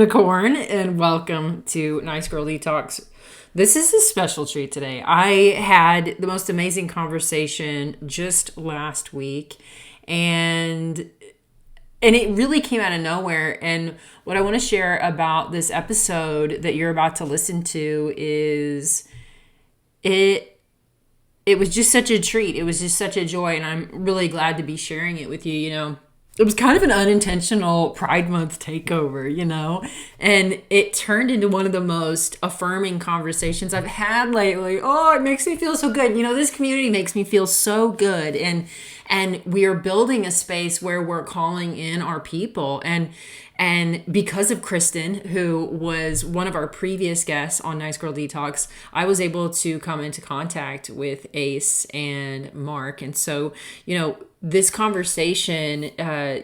Unicorn, and welcome to Nice Girl Detox. This is a special treat today. I had the most amazing conversation just last week, and it really came out of nowhere. And what I want to share about this episode that you're about to listen to is it was just such a treat. It was just such a joy, and I'm really glad to be sharing it with you. It was kind of an unintentional Pride Month takeover, and it turned into one of the most affirming conversations I've had lately. Oh, it makes me feel so good. This community makes me feel so good, and we are building a space where we're calling in our people, and because of Kristen, who was one of our previous guests on Nice Girl Detox, I was able to come into contact with Ayce and Mark. And so, this conversation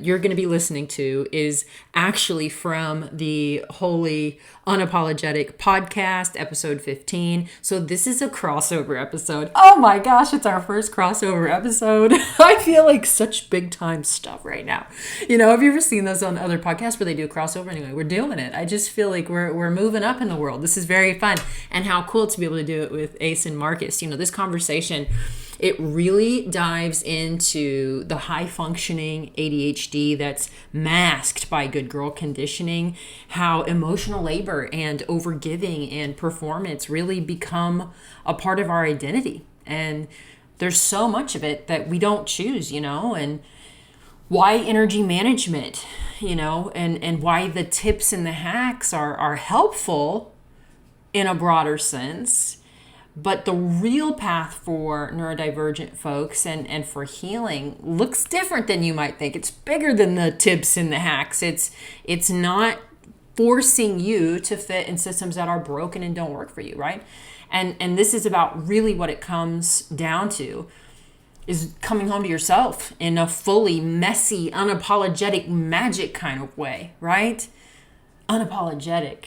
you're going to be listening to is actually from the Holy Unapologetic podcast, episode 15. So this is a crossover episode. Oh my gosh, it's our first crossover episode. I feel like such big time stuff right now. Have you ever seen those on other podcasts where they do a crossover? Anyway, we're doing it. I just feel like we're moving up in the world. This is very fun. And how cool to be able to do it with Ayce and Marqus. This conversation, it really dives into the high functioning ADHD that's masked by good girl conditioning, how emotional labor and overgiving and performance really become a part of our identity. And there's so much of it that we don't choose, and why energy management, and why the tips and the hacks are helpful in a broader sense. But the real path for neurodivergent folks and for healing looks different than you might think. It's bigger than the tips and the hacks. It's not forcing you to fit in systems that are broken and don't work for you, right? And this is about really what it comes down to is coming home to yourself in a fully messy, unapologetic, magic kind of way, right? Unapologetic.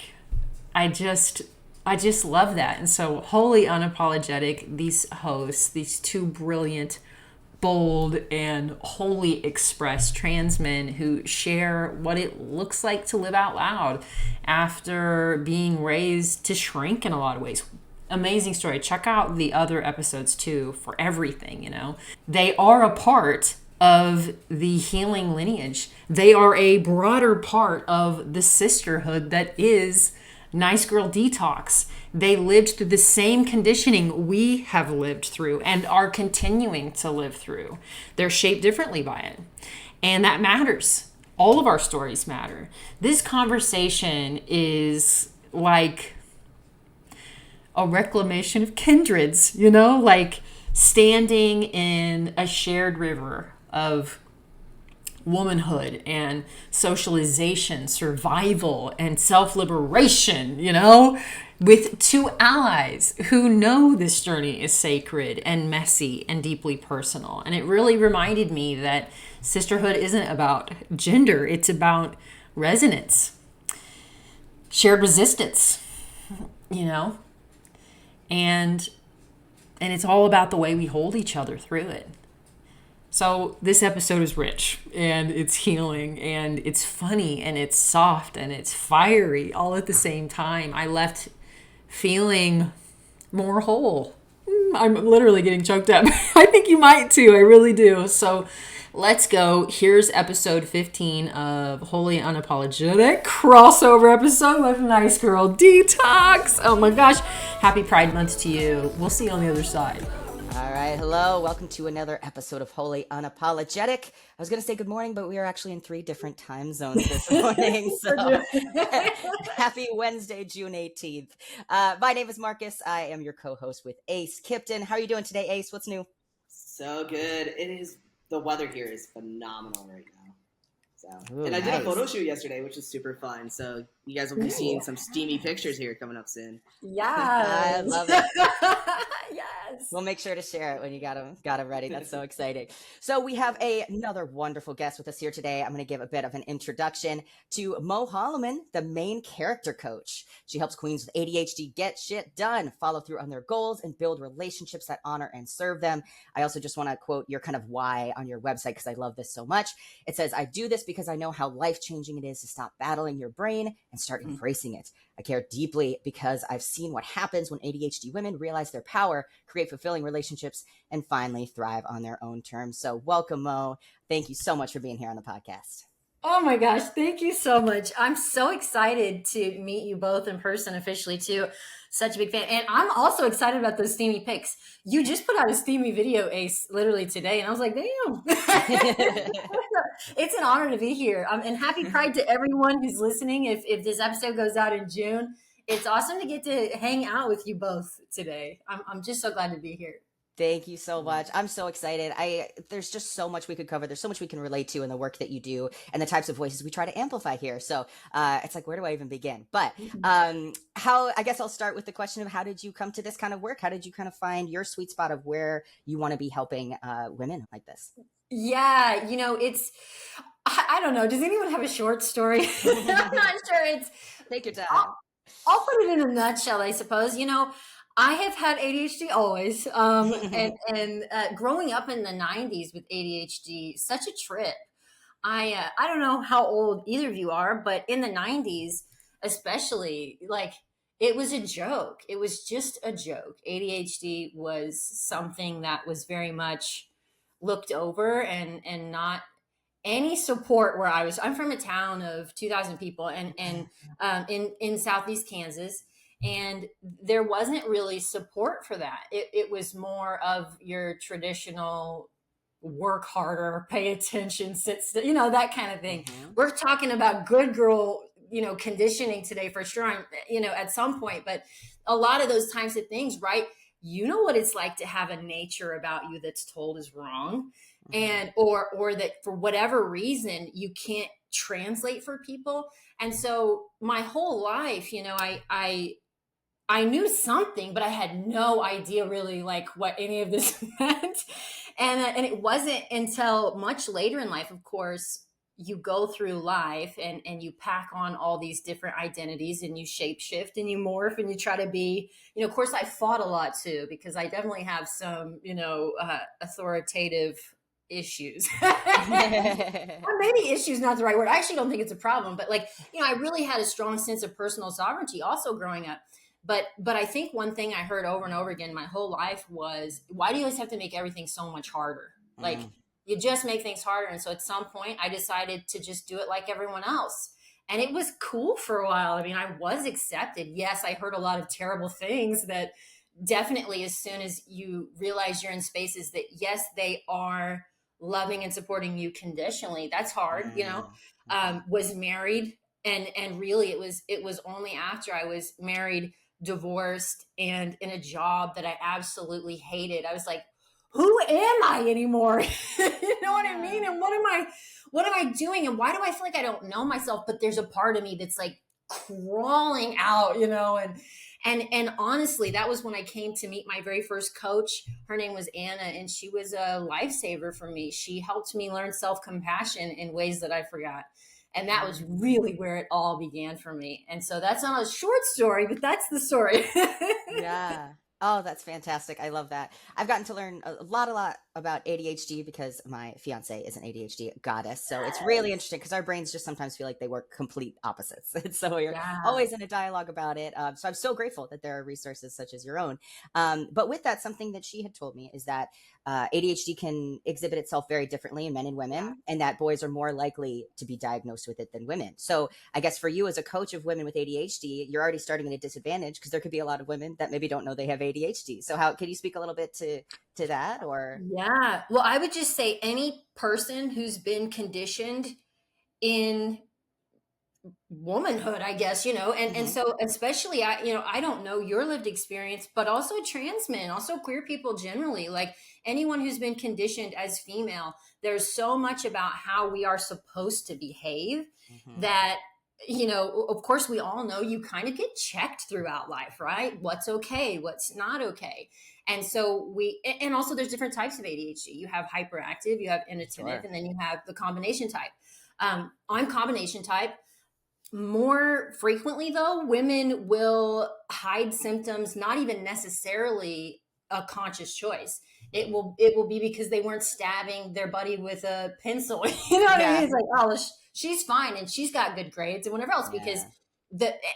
I just love that. And so Holy Unapologetic, these hosts, these two brilliant, bold, and wholly expressed trans men who share what it looks like to live out loud after being raised to shrink in a lot of ways. Amazing story. Check out the other episodes too for everything, They are a part of the healing lineage. They are a broader part of the sisterhood that is Nice Girl Detox. They lived through the same conditioning we have lived through and are continuing to live through. They're shaped differently by it. And that matters. All of our stories matter. This conversation is like a reclamation of Kindreds, like standing in a shared river of womanhood and socialization, survival, and self-liberation, with two allies who know this journey is sacred and messy and deeply personal. And it really reminded me that sisterhood isn't about gender. It's about resonance, shared resistance, and it's all about the way we hold each other through it. So this episode is rich, and it's healing, and it's funny, and it's soft, and it's fiery all at the same time. I left feeling more whole. I'm literally getting choked up. I think you might too. I really do. So let's go. Here's episode 15 of Holy Unapologetic, crossover episode with Nice Girl Detox. Oh my gosh. Happy Pride Month to you. We'll see you on the other side. All right. Hello. Welcome to another episode of Holy Unapologetic. I was going to say good morning, but we are actually in 3 different time zones this morning. So happy Wednesday, June 18th. My name is Marcus. I am your co-host with Ayce. Kipton, how are you doing today, Ayce? What's new? So good. The weather here is phenomenal right now. Ooh, and I did a photo shoot yesterday, which was super fun. So you guys will be seeing some steamy pictures here coming up soon. Yes. I love it. Yes. We'll make sure to share it when you got them ready. That's so exciting. So we have another wonderful guest with us here today. I'm going to give a bit of an introduction to Mo Holloman, the main character coach. She helps queens with ADHD get shit done, follow through on their goals, and build relationships that honor and serve them. I also just want to quote your kind of why on your website because I love this so much. It says, "I do this because I know how life-changing it is to stop battling your brain and start embracing it. I care deeply because I've seen what happens when ADHD women realize their power, create fulfilling relationships, and finally thrive on their own terms. So welcome, Mo. Thank you so much for being here on the podcast. Oh my gosh, thank you so much. I'm so excited to meet you both in person officially too. Such a big fan. And I'm also excited about those steamy pics. You just put out a steamy video, Ace, literally today. And I was like, damn. It's an honor to be here. And happy Pride to everyone who's listening. If this episode goes out in June, it's awesome to get to hang out with you both today. I'm just so glad to be here. Thank you so much. I'm so excited. There's just so much we could cover. There's so much we can relate to in the work that you do and the types of voices we try to amplify here. So it's like, where do I even begin? But I guess I'll start with the question of how did you come to this kind of work? How did you kind of find your sweet spot of where you want to be helping women like this? Yeah, I don't know. Does anyone have a short story? I'm not sure. Take your time. I'll put it in a nutshell, I suppose. I have had ADHD always, and growing up in the 90s with ADHD, such a trip. I don't know how old either of you are, but in the 90s, especially, like, it was a joke. It was just a joke. ADHD was something that was very much looked over and not any support where I was. I'm from a town of 2,000 people and in Southeast Kansas. And there wasn't really support for that. It was more of your traditional work harder, pay attention, sit still, that kind of thing. Mm-hmm. We're talking about good girl, conditioning today for sure, at some point. But a lot of those types of things, right? You know what it's like to have a nature about you that's told is wrong. Mm-hmm. And or that for whatever reason you can't translate for people. And so my whole life, I knew something, but I had no idea really like what any of this meant. And it wasn't until much later in life, of course, you go through life and you pack on all these different identities and you shapeshift and you morph and you try to be, of course, I fought a lot too, because I definitely have some, authoritative issues. Maybe issues not the right word. I actually don't think it's a problem, but I really had a strong sense of personal sovereignty also growing up. But I think one thing I heard over and over again my whole life was, why do you always have to make everything so much harder? Like, you just make things harder. And so at some point I decided to just do it like everyone else. And it was cool for a while. I mean, I was accepted. Yes, I heard a lot of terrible things that definitely as soon as you realize you're in spaces that, yes, they are loving and supporting you conditionally. That's hard, was married. And really it was only after I was married, divorced, and in a job that I absolutely hated. I was like, who am I anymore? You know what I mean? And what am I doing? And why do I feel like I don't know myself? But there's a part of me that's like crawling out, and honestly, that was when I came to meet my very first coach. Her name was Anna, and she was a lifesaver for me. She helped me learn self-compassion in ways that I forgot. And that was really where it all began for me. And so that's not a short story, but that's the story. Yeah. Oh, that's fantastic. I love that. I've gotten to learn a lot about ADHD because my fiance is an ADHD goddess. So it's really interesting because our brains just sometimes feel like they work complete opposites. And so we're always in a dialogue about it. So I'm so grateful that there are resources such as your own. But with that, something that she had told me is that ADHD can exhibit itself very differently in men and women, and that boys are more likely to be diagnosed with it than women. So I guess for you as a coach of women with ADHD, you're already starting at a disadvantage because there could be a lot of women that maybe don't know they have ADHD. So how can you speak a little bit to that? Or yeah, well, I would just say any person who's been conditioned in womanhood, I guess, and so especially I don't know your lived experience, but also trans men, also queer people generally, like anyone who's been conditioned as female, there's so much about how we are supposed to behave that of course we all know you kind of get checked throughout life, right? What's okay, what's not okay. And so and also there's different types of ADHD. You have hyperactive, you have inattentive, and then you have the combination type. I'm combination type. More frequently, though, women will hide symptoms, not even necessarily a conscious choice. It will be because they weren't stabbing their buddy with a pencil. You know what I mean? It's like, oh, she's fine and she's got good grades and whatever else, because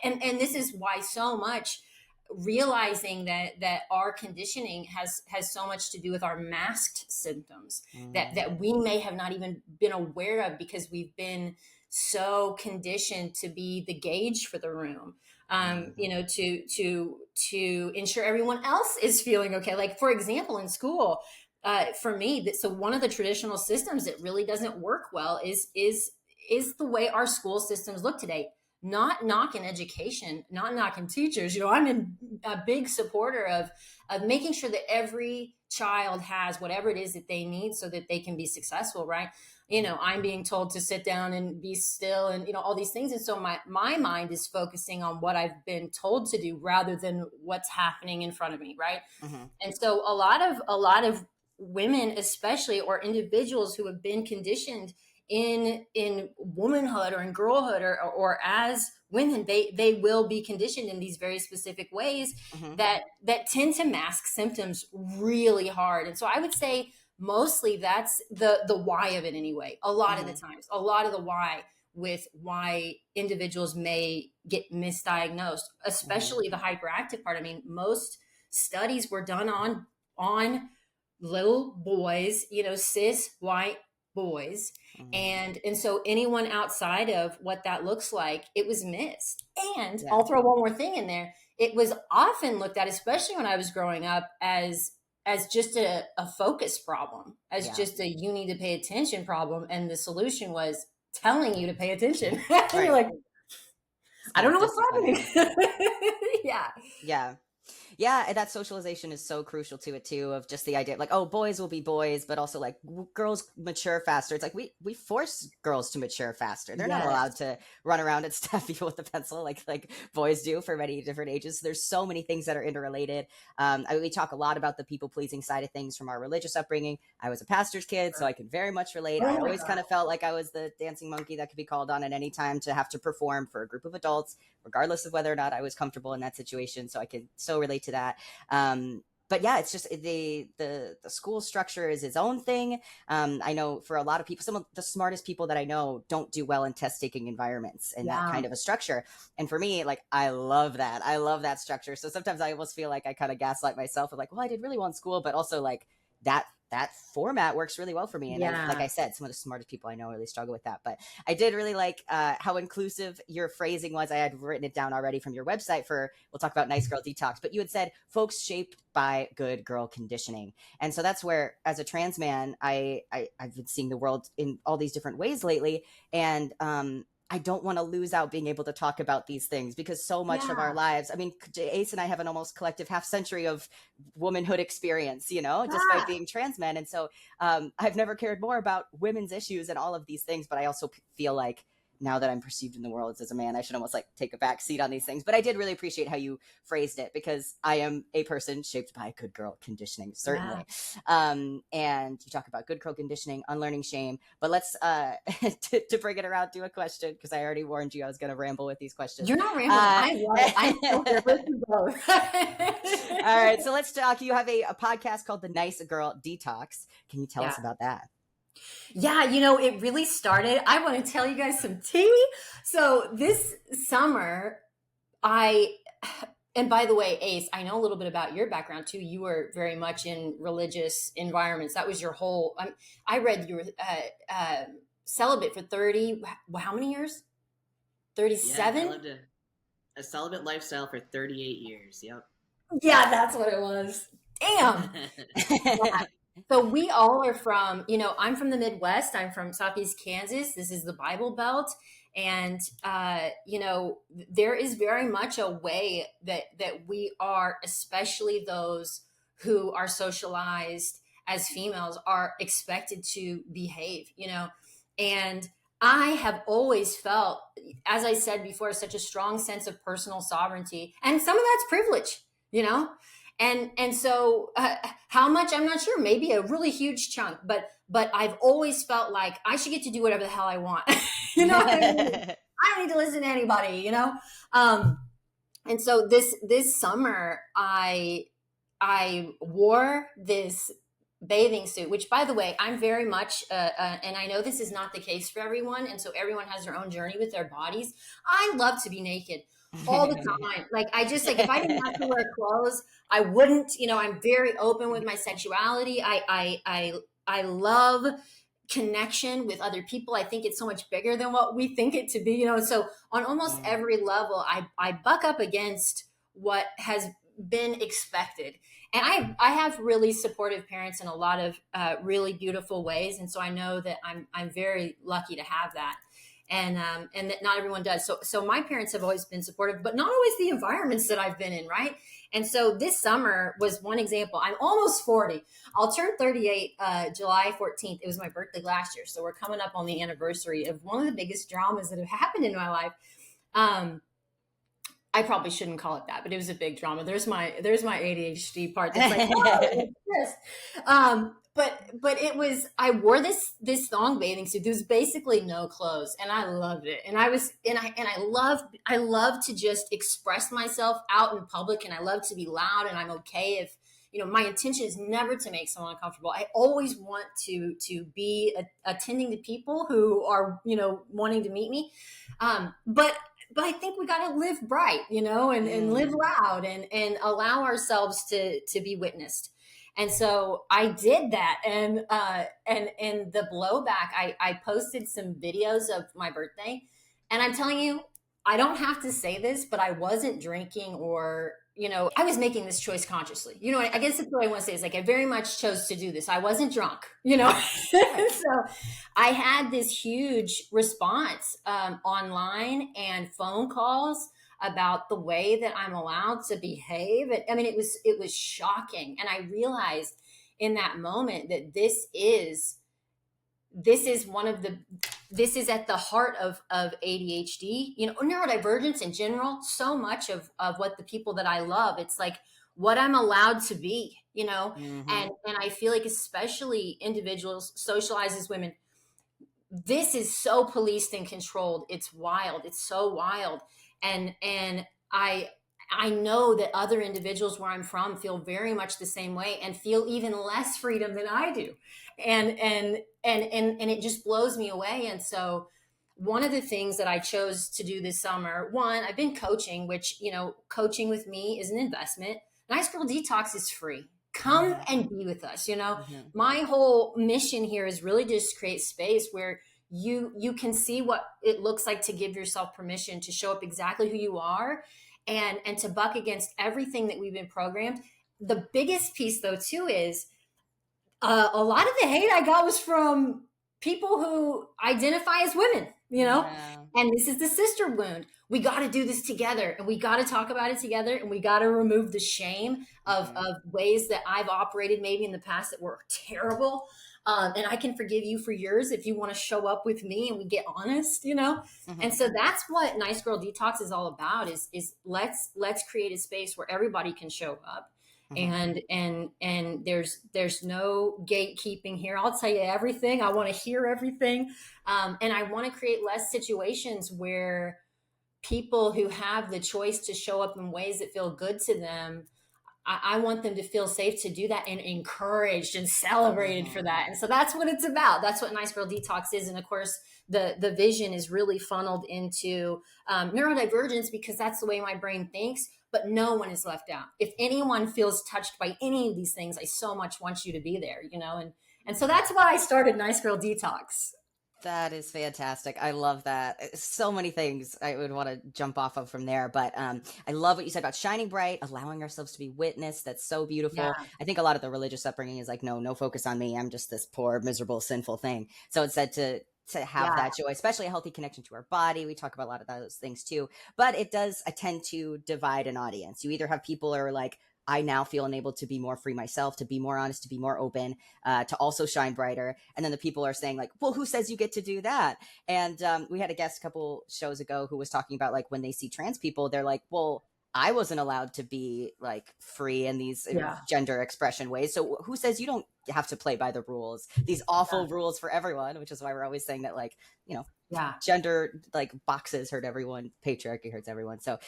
and this is why so much realizing that our conditioning has so much to do with our masked symptoms that we may have not even been aware of because we've been so conditioned to be the gauge for the room, to ensure everyone else is feeling okay. Like, for example, in school, for me, so one of the traditional systems that really doesn't work well is the way our school systems look today. Not knocking education, not knocking teachers. I'm a big supporter of making sure that every child has whatever it is that they need so that they can be successful, right? I'm being told to sit down and be still and, all these things. And so my mind is focusing on what I've been told to do rather than what's happening in front of me, right? And so a lot of women, especially, or individuals who have been conditioned in womanhood or in girlhood or as women, they will be conditioned in these very specific ways that tend to mask symptoms really hard. And so I would say mostly that's the why of it anyway. A lot of the times, a lot of the why individuals may get misdiagnosed, especially the hyperactive part. I mean, most studies were done on little boys, cis white boys. And so anyone outside of what that looks like, it was missed. And I'll throw one more thing in there. It was often looked at, especially when I was growing up, as just a focus problem, as just a you need to pay attention problem. And the solution was telling you to pay attention. And you're like, I don't know what's happening. Yeah, and that socialization is so crucial to it too, of just the idea like, oh, boys will be boys, but also like girls mature faster. It's like we force girls to mature faster. They're not allowed to run around and stab people with a pencil like boys do for many different ages. There's so many things that are interrelated. We talk a lot about the people pleasing side of things from our religious upbringing. I was a pastor's kid, so I can very much relate. I always kind of felt like I was the dancing monkey that could be called on at any time to have to perform for a group of adults, regardless of whether or not I was comfortable in that situation. So I can so relate to that. But yeah, it's just the school structure is its own thing. I know for a lot of people, some of the smartest people that I know don't do well in test taking environments and that kind of a structure. And for me, like, I love that. I love that structure. So sometimes I almost feel like I kind of gaslight myself of like, well, I did really well in school, but also like that format works really well for me. And like I said, some of the smartest people I know really struggle with that. But I did really like how inclusive your phrasing was. I had written it down already from your website we'll talk about Nice Girl Detox, but you had said folks shaped by good girl conditioning. And so that's where, as a trans man, I've been seeing the world in all these different ways lately. And I don't want to lose out being able to talk about these things because so much of our lives, I mean, Ayce and I have an almost collective half century of womanhood experience, just by being trans men. And so I've never cared more about women's issues and all of these things, but I also feel like now that I'm perceived in the world as a man, I should almost like take a back seat on these things. But I did really appreciate how you phrased it because I am a person shaped by good girl conditioning, certainly. And you talk about good girl conditioning, unlearning shame. But let's, to bring it around, do a question because I already warned you I was going to ramble with these questions. You're not rambling. I'm so here with you both. All right. So let's talk. You have a podcast called The Nice Girl Detox. Can you tell us about that? Yeah, it really started. I want to tell you guys some tea. So this summer, and by the way, Ayce, I know a little bit about your background too. You were very much in religious environments. That was your whole, I read you were celibate for 30, how many years? 37? Yeah, I lived a celibate lifestyle for 38 years. Yep. Yeah, that's what it was. Damn. Yeah. So we all are from, I'm from the Midwest. I'm from Southeast Kansas. This is the Bible Belt. And, there is very much a way that we are, especially those who are socialized as females, are expected to behave, and I have always felt, as I said before, such a strong sense of personal sovereignty. And some of that's privilege, And so how much, I'm not sure, maybe a really huge chunk, but I've always felt like I should get to do whatever the hell I want. You know what I mean? I don't need to listen to anybody, And so this summer I wore this bathing suit, which by the way, I'm very much, and I know this is not the case for everyone. And so everyone has their own journey with their bodies. I love to be naked all the time. Like, I just, like, if I didn't have to wear clothes, I wouldn't, I'm very open with my sexuality. I love connection with other people. I think it's so much bigger than what we think it to be, so on almost every level, I buck up against what has been expected. And I have really supportive parents in a lot of really beautiful ways. And so I know that I'm very lucky to have that. And that not everyone does. So my parents have always been supportive, but not always the environments that I've been in, right? And so this summer was one example. I'm almost 40. I'll turn 38 July 14th. It was my birthday last year. So we're coming up on the anniversary of one of the biggest dramas that have happened in my life. I probably shouldn't call it that, but it was a big drama. There's my ADHD part that's like, oh, this. But it was, I wore this thong bathing suit. There was basically no clothes, and I loved it. And I love to just express myself out in public, and I love to be loud, and I'm okay if, my intention is never to make someone uncomfortable. I always want to be attending to people who are, wanting to meet me. But I think we got to live bright, and live loud and allow ourselves to be witnessed. And so I did that. And the blowback, I posted some videos of my birthday, and I'm telling you, I don't have to say this, but I wasn't drinking or, I was making this choice consciously. I guess that's what I want to say is, like, I very much chose to do this. I wasn't drunk, So I had this huge response online and phone calls about the way that I'm allowed to behave. I mean, it was shocking. And I realized in that moment that this is at the heart of ADHD, neurodivergence in general. So much of what the people that I love, it's like what I'm allowed to be, and I feel like, especially individuals socialized as women, this is so policed and controlled. It's wild. It's so wild. And I know that other individuals where I'm from feel very much the same way and feel even less freedom than I do. And it just blows me away. And so one of the things that I chose to do this summer, I've been coaching, which, coaching with me is an investment. Nice Girl Detox is free. Come and be with us. My whole mission here is really just create space where you can see what it looks like to give yourself permission to show up exactly who you are and to buck against everything that we've been programmed. The biggest piece, though, too, is a lot of the hate I got was from people who identify as women, and this is the sister wound. We got to do this together, and we got to talk about it together, and we got to remove the shame of ways that I've operated maybe in the past that were terrible. And I can forgive you for yours if you want to show up with me and we get honest, And so that's what Nice Girl Detox is all about is let's create a space where everybody can show up. And there's no gatekeeping here. I'll tell you everything. I want to hear everything. And I want to create less situations where people who have the choice to show up in ways that feel good to them, I want them to feel safe to do that and encouraged and celebrated for that. And so that's what it's about. That's what Nice Girl Detox is. And of course, the vision is really funneled into neurodivergence because that's the way my brain thinks, but no one is left out. If anyone feels touched by any of these things, I so much want you to be there, and so that's why I started Nice Girl Detox. That is fantastic. I love that. So many things I would want to jump off of from there. But I love what you said about shining bright, allowing ourselves to be witnessed. That's so beautiful. Yeah. I think a lot of the religious upbringing is like, no focus on me. I'm just this poor, miserable, sinful thing. So it said to have that joy, especially a healthy connection to our body. We talk about a lot of those things too. But it does tend to divide an audience. You either have people who are like, I now feel enabled to be more free myself, to be more honest, to be more open, to also shine brighter. And then the people are saying like, well, who says you get to do that? And we had a guest a couple shows ago who was talking about like when they see trans people, they're like, well, I wasn't allowed to be like free in these gender expression ways. So who says you don't have to play by the rules, these awful rules for everyone, which is why we're always saying that like, Yeah. gender like boxes hurt everyone, patriarchy hurts everyone. So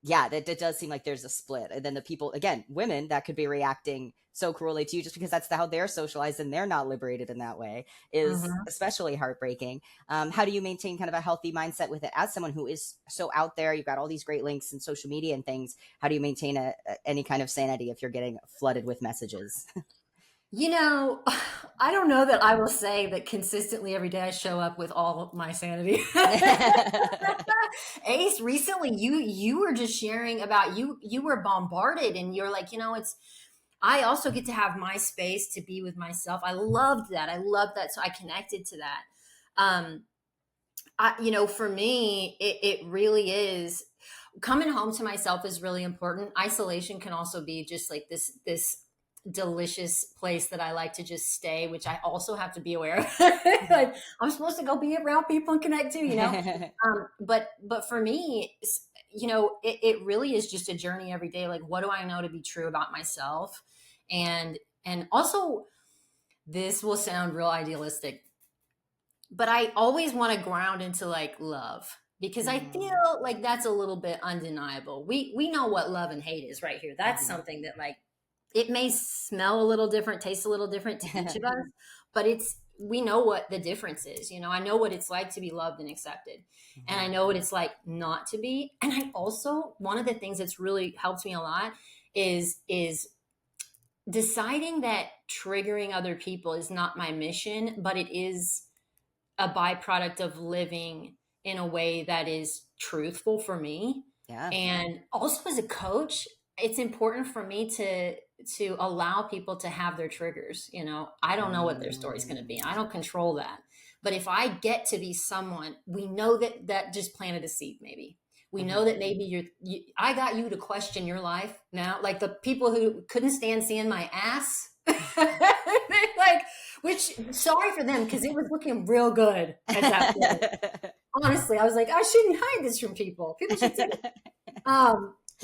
yeah, that does seem like there's a split. And then the people, again, women that could be reacting so cruelly to you just because that's how they're socialized and they're not liberated in that way is especially heartbreaking. How do you maintain kind of a healthy mindset with it as someone who is so out there? You've got all these great links and social media and things. How do you maintain any kind of sanity if you're getting flooded with messages? You know, I don't know that I will say that consistently every day I show up with all of my sanity. Ace, recently you were just sharing about you were bombarded and you're like, it's I also get to have my space to be with myself. I loved that. I loved that. So I connected to that. For me, it really is coming home to myself is really important. Isolation can also be just like this delicious place that I like to just stay, which I also have to be aware of. Like I'm supposed to go be around people and connect to, but for me, it really is just a journey every day. Like, what do I know to be true about myself? And also this will sound real idealistic, but I always want to ground into like love because I feel like that's a little bit undeniable. We know what love and hate is right here. That's something that like, it may smell a little different, taste a little different to each of us, but we know what the difference is. I know what it's like to be loved and accepted. And I know what it's like not to be. And I also, one of the things that's really helped me a lot is deciding that triggering other people is not my mission, but it is a byproduct of living in a way that is truthful for me. Yeah. And also as a coach, it's important for me to allow people to have their triggers. I don't know what their story's going to be. I don't control that. But if I get to be someone, we know that just planted a seed. Maybe we know that maybe I got you to question your life now. Like the people who couldn't stand seeing my ass, like, which sorry for them because it was looking real good at that point. Honestly, I was like, I shouldn't hide this from people. People should see it.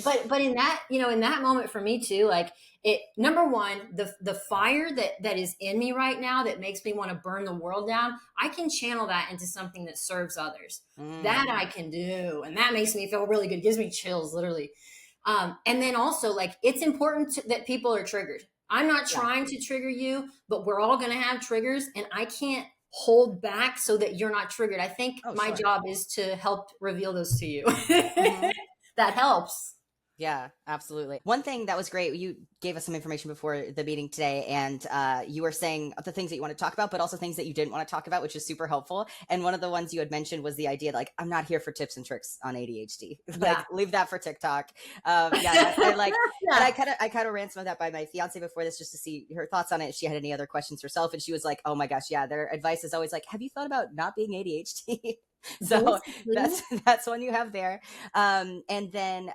But in that, in that moment for me too, like number one, the fire that is in me right now that makes me want to burn the world down, I can channel that into something that serves others. That I can do. And that makes me feel really good. It gives me chills, literally. And then also like, it's important that people are triggered. I'm not trying to trigger you, but we're all going to have triggers and I can't hold back so that you're not triggered. I think my job is to help reveal those to you. That helps. Yeah, absolutely. One thing that was great, you gave us some information before the meeting today, and you were saying the things that you want to talk about, but also things that you didn't want to talk about, which is super helpful. And one of the ones you had mentioned was the idea, like, I'm not here for tips and tricks on ADHD. Like, leave that for TikTok. And I kind of ran some of that by my fiance before this just to see her thoughts on it. If she had any other questions herself, and she was like, "Oh my gosh, yeah." Their advice is always like, "Have you thought about not being ADHD?" So that's one you have there. And then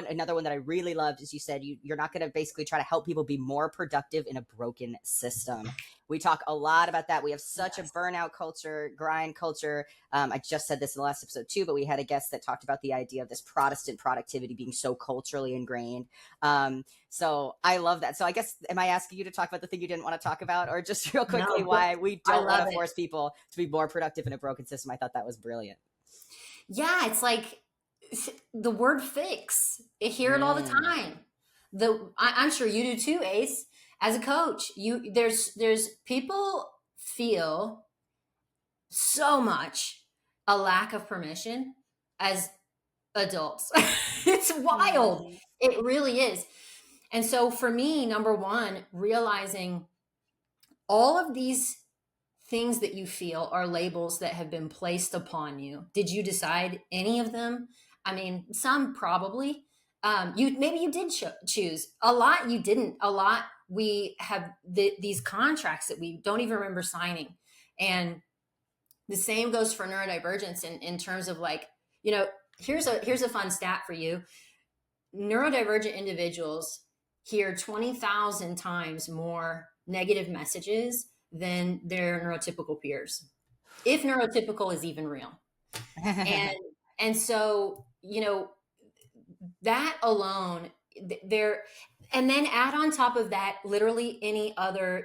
another one that I really loved is you said you're not going to basically try to help people be more productive in a broken system. We talk a lot about that. We have such a burnout culture, grind culture. I just said this in the last episode too, but we had a guest that talked about the idea of this Protestant productivity being so culturally ingrained. So I love that. So I guess, am I asking you to talk about the thing you didn't want to talk about, or just real quickly why we don't want to force people to be more productive in a broken system? I thought that was brilliant. Yeah, it's like the word fix. I hear it all the time. I'm sure you do too, Ace. As a coach, there's people feel so much a lack of permission as adults. It's wild. It really is. And so for me, number one, realizing all of these things that you feel are labels that have been placed upon you. Did you decide any of them? I mean, some probably. Maybe you did choose. A lot you didn't. A lot we have these contracts that we don't even remember signing. And the same goes for neurodivergence in terms of like, here's a fun stat for you. Neurodivergent individuals hear 20,000 times more negative messages than their neurotypical peers, if neurotypical is even real. And so, that alone there, and then add on top of that, literally any other,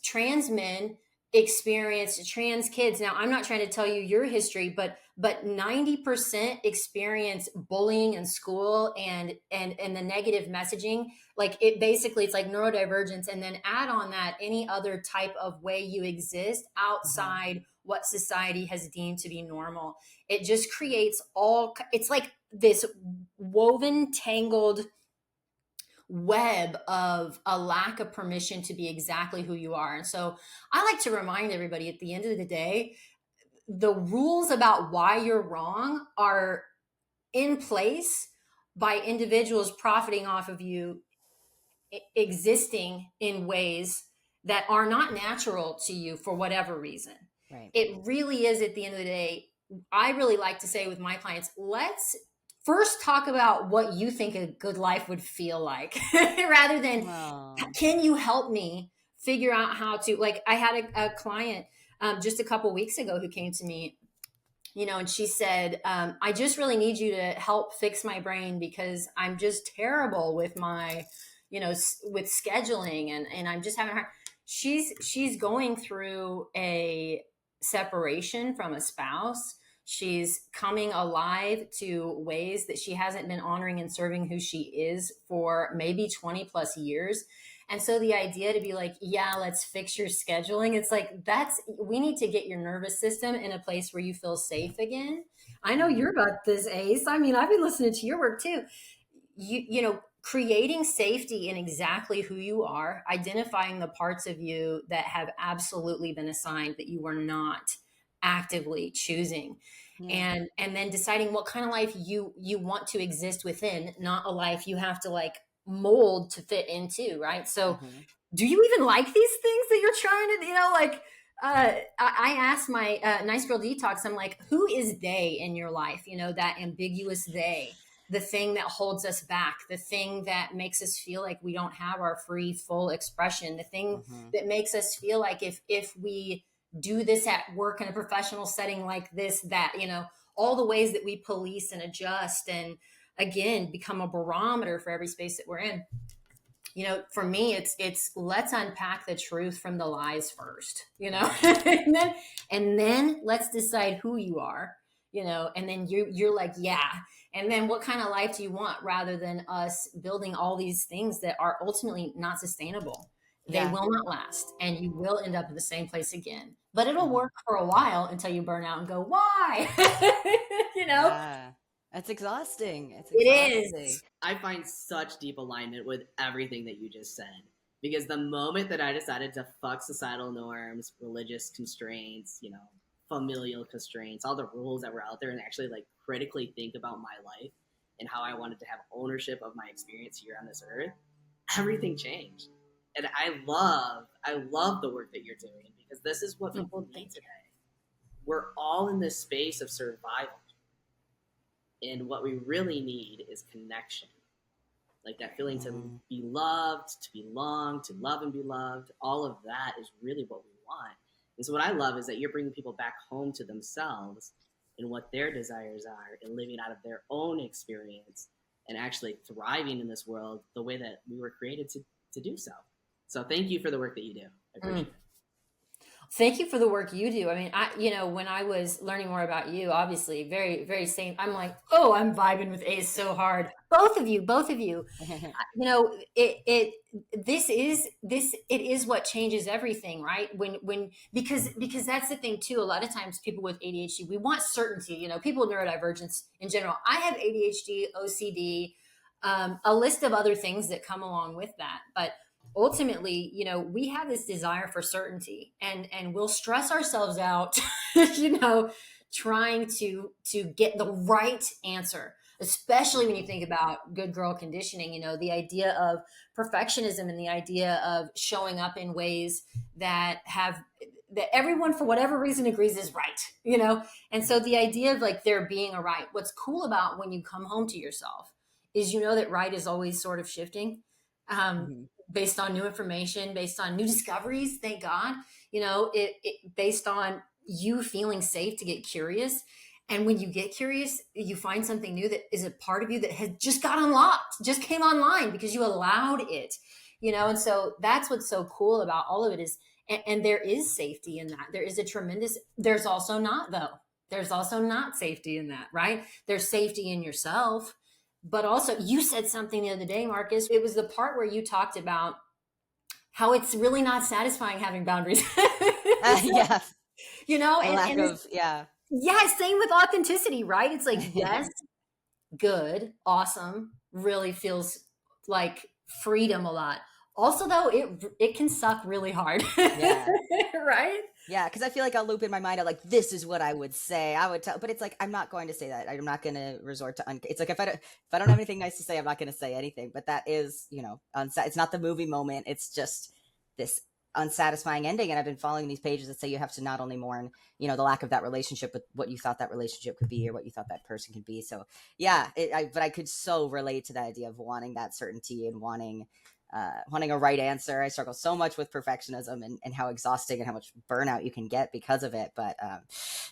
trans men experience trans kids. Now, I'm not trying to tell you your history, but 90% experience bullying in school and the negative messaging. Like it basically, it's like neurodivergence, and then add on that any other type of way you exist outside what society has deemed to be normal. It just creates it's like this woven, tangled web of a lack of permission to be exactly who you are. And so I like to remind everybody at the end of the day, the rules about why you're wrong are in place by individuals profiting off of you existing in ways that are not natural to you for whatever reason. Right. It really is, at the end of the day, I really like to say with my clients, let's first talk about what you think a good life would feel like rather than can you help me figure out how to, like I had a client just a couple weeks ago who came to me, and she said, I just really need you to help fix my brain because I'm just terrible with my, with scheduling and I'm just having a hard. She's going through a separation from a spouse. She's coming alive to ways that she hasn't been honoring and serving who she is for maybe 20 plus years. And so the idea to be like, yeah, let's fix your scheduling. It's like, we need to get your nervous system in a place where you feel safe again. I know you're about this, Ace. I mean, I've been listening to your work too. Creating safety in exactly who you are, identifying the parts of you that have absolutely been assigned that you were not actively choosing, and then deciding what kind of life you want to exist within, not a life you have to like mold to fit into, right? So do you even like these things that you're trying to, I asked my Nice Girl Detox, I'm like, who is they in your life? That ambiguous they, the thing that holds us back, the thing that makes us feel like we don't have our free, full expression, the thing that makes us feel like if we do this at work in a professional setting like this, that, all the ways that we police and adjust and again, become a barometer for every space that we're in. For me, it's let's unpack the truth from the lies first, and then let's decide who you are, and then you're like, yeah. And then what kind of life do you want rather than us building all these things that are ultimately not sustainable? They will not last and you will end up in the same place again, but it'll work for a while until you burn out and go, why? Yeah. That's exhausting. It is. I find such deep alignment with everything that you just said. Because the moment that I decided to fuck societal norms, religious constraints, familial constraints, all the rules that were out there, and actually like critically think about my life and how I wanted to have ownership of my experience here on this earth, everything changed. And I love the work that you're doing because this is what people need today. We're all in this space of survival. And what we really need is connection. Like that feeling to be loved, to belong, to love and be loved. All of that is really what we want. And so what I love is that you're bringing people back home to themselves and what their desires are and living out of their own experience and actually thriving in this world the way that we were created to do so. So thank you for the work that you do. I appreciate it. Thank you for the work you do. I mean, when I was learning more about you, obviously very, very same. I'm like, oh, I'm vibing with Ace so hard. Both of you. It is what changes everything, right? Because that's the thing too. A lot of times people with ADHD, we want certainty, people with neurodivergence in general. I have ADHD, OCD, a list of other things that come along with that. But ultimately, we have this desire for certainty and we'll stress ourselves out, trying to get the right answer, especially when you think about good girl conditioning, the idea of perfectionism and the idea of showing up in ways that everyone for whatever reason agrees is right, And so the idea of like there being a right, what's cool about when you come home to yourself is, that right is always sort of shifting. Based on new information, based on new discoveries, thank God, based on you feeling safe to get curious. And when you get curious, you find something new that is a part of you that has just got unlocked, just came online because you allowed it, you know? And so that's what's so cool about all of it is, and there is safety in that. There is a tremendous, there's also not though. There's also not safety in that, right? There's safety in yourself, but also you said something the other day, Marcus. It was the part where you talked about how it's really not satisfying having boundaries. Yeah. You know, The lack of, yeah. Yeah, same with authenticity, right? It's like, yes, good, awesome, really feels like freedom a lot. Also, though, it can suck really hard. Yeah. Right? Yeah, because I feel like I'll loop in my mind of like, this is what I would say. I would tell, but it's like I'm not going to say that. I'm not going to resort to. It's like if I don't have anything nice to say, I'm not going to say anything. But that is, you know, it's not the movie moment. It's just this unsatisfying ending. And I've been following these pages that say you have to not only mourn, you know, the lack of that relationship, but what you thought that relationship could be or what you thought that person could be. So yeah, but I could so relate to the idea of wanting that certainty and wanting a right answer. I struggle so much with perfectionism and how exhausting and how much burnout you can get because of it. But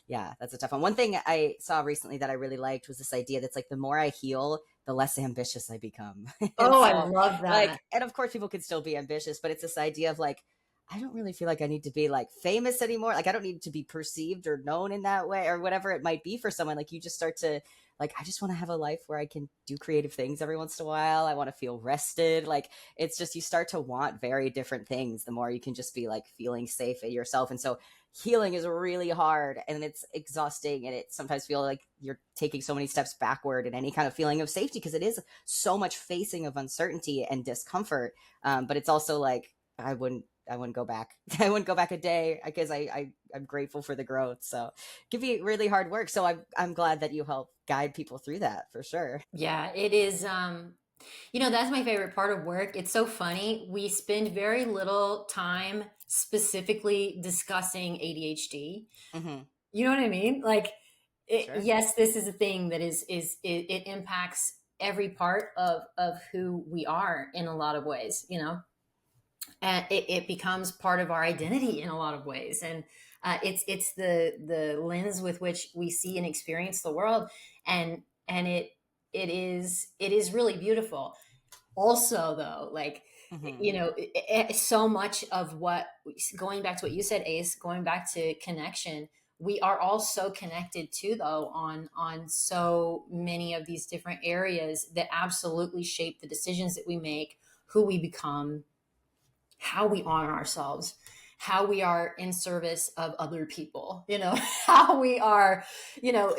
yeah, that's a tough one. One thing I saw recently that I really liked was this idea that's like, the more I heal, the less ambitious I become. Oh, so, I love that. Like, and of course people can still be ambitious, but it's this idea of like, I don't really feel like I need to be like famous anymore. Like I don't need to be perceived or known in that way or whatever it might be for someone. Like you just start to like, I just want to have a life where I can do creative things every once in a while. I want to feel rested. Like it's just, you start to want very different things the more you can just be like feeling safe in yourself. And so healing is really hard and it's exhausting and it sometimes feels like you're taking so many steps backward in any kind of feeling of safety because it is so much facing of uncertainty and discomfort. But it's also like, I wouldn't go back. I wouldn't go back a day because I'm grateful for the growth. So it can be really hard work. So I'm glad that you help guide people through that for sure. Yeah, it is. You know, that's my favorite part of work. It's so funny. We spend very little time specifically discussing ADHD. Mm-hmm. You know what I mean? Like, Sure. yes, this is a thing that it impacts every part of who we are in a lot of ways, you know? And it becomes part of our identity in a lot of ways, and it's the lens with which we see and experience the world, and it is really beautiful. Also, though, like Mm-hmm. you know, so much of what, going back to what you said, Ace, going back to connection, we are all so connected too, though, on so many of these different areas that absolutely shape the decisions that we make, who we become, how we honor ourselves, how we are in service of other people, you know, how we are, you know,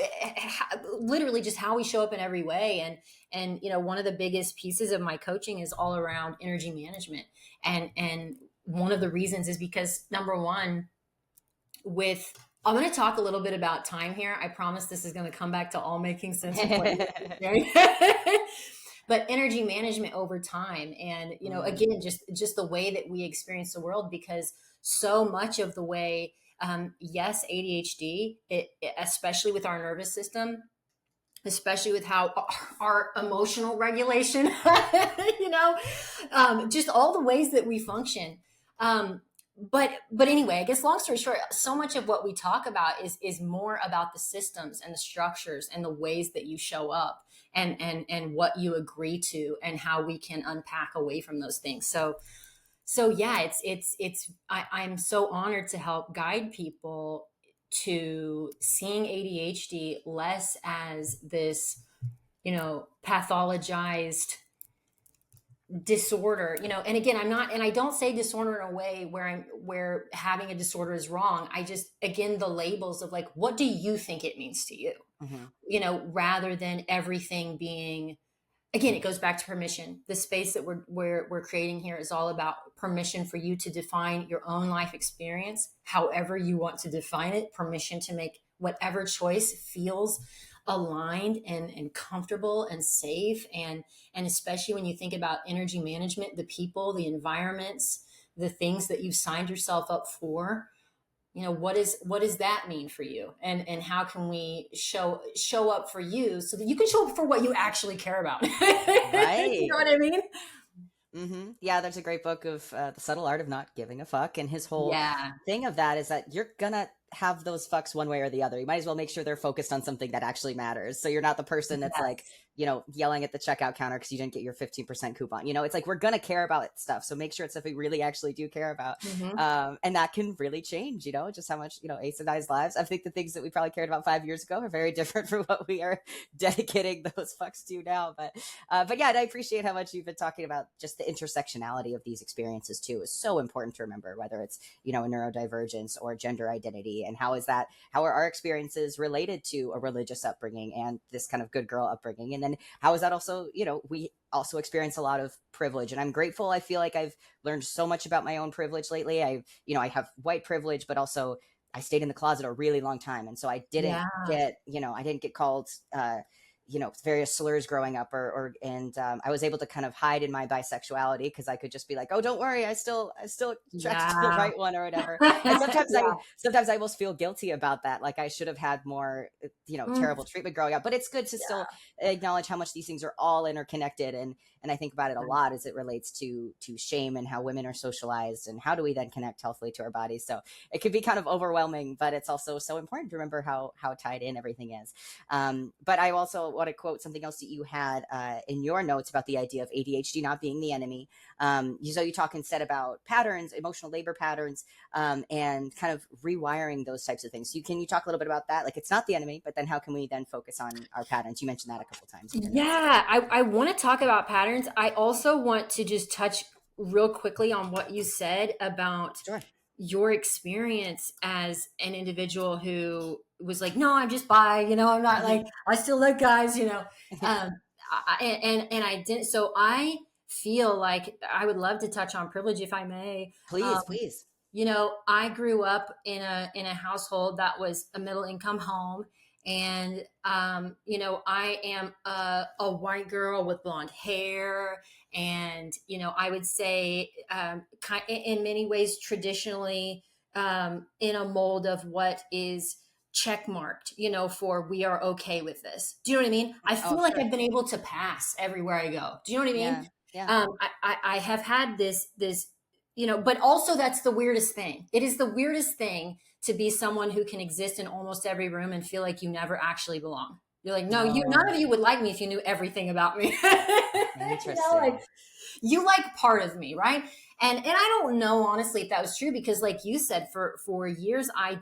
literally just how we show up in every way. And, you know, one of the biggest pieces of my coaching is all around energy management. And one of the reasons is because, number one, I'm going to talk a little bit about time here. I promise this is going to come back to all making sense. But energy management over time, and you know, again, just the way that we experience the world, because so much of the way, yes, ADHD, especially with our nervous system, especially with how our emotional regulation, you know, just all the ways that we function. But anyway, I guess long story short, so much of what we talk about is more about the systems and the structures and the ways that you show up and what you agree to and how we can unpack away from those things. So yeah, I'm so honored to help guide people to seeing ADHD less as this, you know, pathologized disorder, you know. And again, I don't say disorder in a way where having a disorder is wrong. I just, again, the labels of like, what do you think it means to you? Mm-hmm. You know, rather than everything being, again, it goes back to permission. The space that we're creating here is all about permission for you to define your own life experience, however you want to define it, permission to make whatever choice feels aligned and comfortable and safe. And especially when you think about energy management, the people, the environments, the things that you've signed yourself up for, you know, what does that mean for you? And how can we show up for you so that you can show up for what you actually care about? Right. You know what I mean? Mm-hmm. Yeah, there's a great book of The Subtle Art of Not Giving a Fuck. And his whole Yeah. thing of that is that you're going to have those fucks one way or the other. You might as well make sure they're focused on something that actually matters. So you're not the person that's Yes. like yelling at the checkout counter because you didn't get your 15% coupon. It's like, we're going to care about stuff. So make sure it's stuff we really actually do care about. And that can really change, just how much, Ayce and I's lives. I think the things that we probably cared about 5 years ago are very different from what we are dedicating those fucks to now. But yeah, and I appreciate how much you've been talking about just the intersectionality of these experiences too. Is so important to remember, whether it's, a neurodivergence or gender identity, and how are our experiences related to a religious upbringing and this kind of good girl upbringing. And then how is that also, we also experience a lot of privilege, and I'm grateful. I feel like I've learned so much about my own privilege lately. I have white privilege, but also I stayed in the closet a really long time. And so I didn't get called, various slurs growing up and I was able to kind of hide in my bisexuality because I could just be like, oh, don't worry, I still attracted to the right one or whatever. And sometimes I almost feel guilty about that. Like I should have had more, terrible treatment growing up, but it's good to still acknowledge how much these things are all interconnected. And I think about it a lot as it relates to shame and how women are socialized and how do we then connect healthily to our bodies. So it can be kind of overwhelming, but it's also so important to remember how tied in everything is. But I also want to quote something else that you had in your notes about the idea of ADHD not being the enemy. You talk instead about patterns, emotional labor patterns, and kind of rewiring those types of things. So can you talk a little bit about that? Like, it's not the enemy, but then how can we then focus on our patterns? You mentioned that a couple times. Yeah, I want to talk about patterns. I also want to just touch real quickly on what you said about your experience as an individual who was like, no, I'm just bi, I'm not like, I still like guys, and I didn't. So I feel like I would love to touch on privilege if I may. Please. I grew up in a household that was a middle income home. And, I am a white girl with blonde hair. And, I would say in many ways, traditionally in a mold of what is checkmarked, for we are okay with this. Do you know what I mean? I feel like I've been able to pass everywhere I go. Do you know what I mean? Yeah. I have had this, but also that's the weirdest thing. It is the weirdest thing to be someone who can exist in almost every room and feel like you never actually belong. You're like, no, none of you would like me if you knew everything about me. Interesting. You like part of me, right? And I don't know honestly if that was true, because like you said, for years I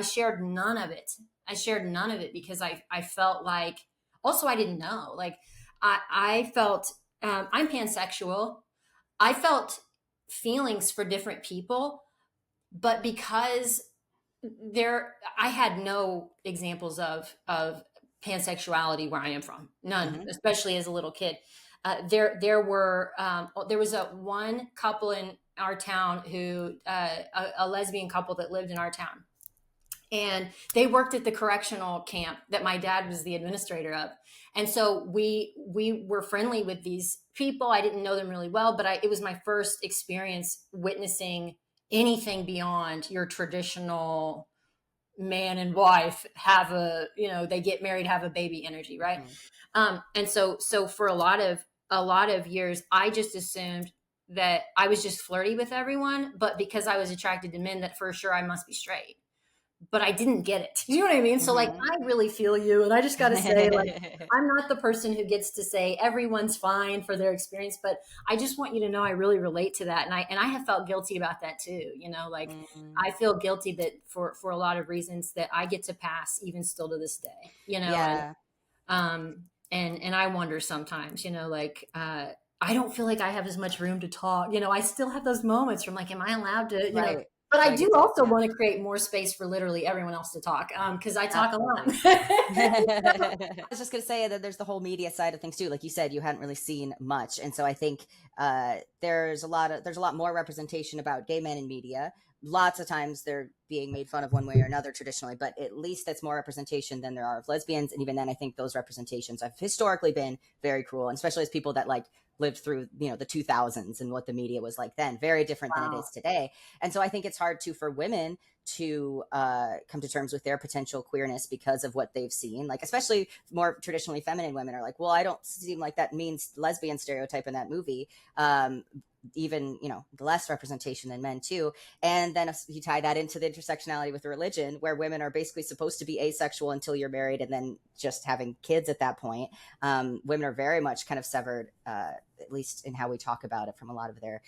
shared none of it. I shared none of it because I felt like, also I didn't know. Like I felt I'm pansexual. I felt feelings for different people, but because I had no examples of pansexuality where I am from, none, especially as a little kid. There was one couple in our town who, a lesbian couple that lived in our town, and they worked at the correctional camp that my dad was the administrator of. And so we were friendly with these people. I didn't know them really well, but it was my first experience witnessing anything beyond your traditional man and wife have they get married, have a baby energy, right? And so for a lot of years, I just assumed that I was just flirty with everyone, but because I was attracted to men, that for sure I must be straight. But I didn't get it. You know what I mean? So like, I really feel you. And I just got to say, like, I'm not the person who gets to say everyone's fine for their experience, but I just want you to know I really relate to that. And I have felt guilty about that too. I feel guilty that for a lot of reasons that I get to pass even still to this day, and I wonder sometimes, I don't feel like I have as much room to talk. I still have those moments from like, am I allowed to, right. But I do also want to create more space for literally everyone else to talk, because I talk a lot. I was just going to say that there's the whole media side of things too. Like you said, you hadn't really seen much, and so I think there's a lot more representation about gay men in media. Lots of times they're being made fun of one way or another traditionally, but at least that's more representation than there are of lesbians. And even then, I think those representations have historically been very cruel, and especially as people that like lived through, the 2000s and what the media was like then, very different than it is today. And so I think it's hard for women to come to terms with their potential queerness because of what they've seen. Like, especially more traditionally feminine women are like, well, I don't seem like that means lesbian stereotype in that movie. even, less representation than men too. And then you tie that into the intersectionality with religion, where women are basically supposed to be asexual until you're married and then just having kids at that point. Women are very much kind of severed, at least in how we talk about it, from a lot of their